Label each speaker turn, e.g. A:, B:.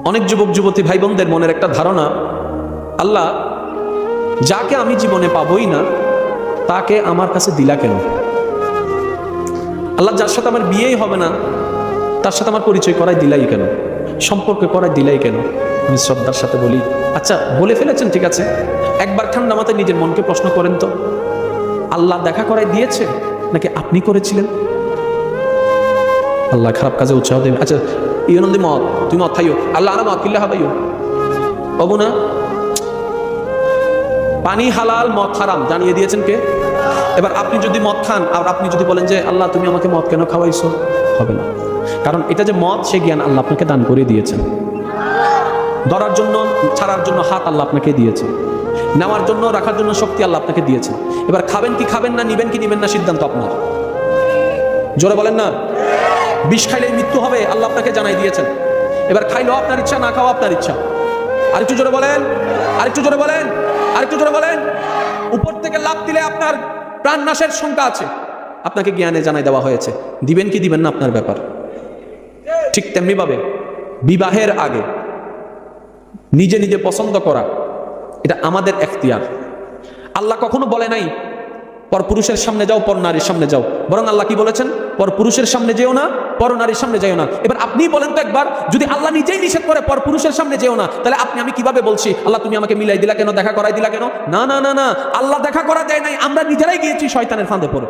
A: অনেক যুবক যুবতী ভাই বোনদের মনের একটা ধারণা, আল্লাহ যাকে আমি জীবনে পাবই না তাকে আমার কাছে দিলা কেন? আল্লাহ যার সাথে আমার বিয়েই হবে না তার সাথে আমার পরিচয় করাই দিলাই কেন? সম্পর্ক করাই দিলাই কেন? আমি শ্রদ্ধার সাথে বলি, আচ্ছা বলে ফেলেছেন, ঠিক আছে, একবার ঠান্ডা মাথায় নিজের মনকে প্রশ্ন করেন তো, আল্লাহ দেখা করাই দিয়েছে নাকি আপনি করেছিলেন? আল্লাহ খারাপ কাজে উৎসাহ দেবে। আচ্ছা ইয়নন্দি মত, তুই মত খাইও, আল্লাহ না মত কিল্লা হাবাইও পাবো না। পানি হালাল মদ হারাম জানিয়ে দিয়েছেন কে? এবার আপনি যদি মদ খান আর আপনি যদি বলেন যে আল্লাহ তুমি আমাকে মদ কেন খাওয়াইছো, হবে না। কারণ এটা যে মদ, সে জ্ঞান আল্লাহ আপনাকে দান করে দিয়েছেন। ধরার জন্য ছাড়ার জন্য হাত আল্লাহ আপনাকে দিয়েছে, নেওয়ার জন্য রাখার জন্য শক্তি আল্লাহ আপনাকে দিয়েছে। এবার খাবেন কি খাবেন না, নিবেন কি নিবেন না, সিদ্ধান্ত আপনার। জোরে বলেন না। বিষ খাইলে মৃত্যু হবে আল্লাহ আপনাকে জানাই দিয়েছেন। এবার খাইলেও আপনার ইচ্ছা, না খাওয়া আপনার ইচ্ছা। আরেকটু জোরে বলেন, আরেকটু জোরে বলেন, আরেকটু জোরে বলেন। উপর থেকে লাফ দিলে আপনার প্রাণ নাশের শঙ্কা আছে, আপনাকে জ্ঞানে জানাই দেওয়া হয়েছে। দিবেন কি দিবেন না আপনার ব্যাপার। ঠিক তেমনি ভাবে বিবাহের আগে নিজে নিজে পছন্দ করা, এটা আমাদের এখতিয়ার। আল্লাহ কখনো বলে নাই পর পুরুষের সামনে যাও, পর নারীর সামনে যাও। বরং আল্লাহ কি বলেছেন? পর পুরুষের সামনে যেও না, পর নারীর সামনে যেও না। এবার আপনি বলেন তো একবার, যদি আল্লাহ নিজেই নিষেধ করে পর পুরুষের সামনে যেও না, তাহলে আপনি আমি কিভাবে বলছি আল্লাহ তুমি আমাকে মিলাই দিলা কেন, দেখা করাই দিলা কেন? না না না না, আল্লাহ দেখা করা দেয় নাই, আমরা নিজেরাই গিয়েছি শয়তানের ফাঁদে পড়ে।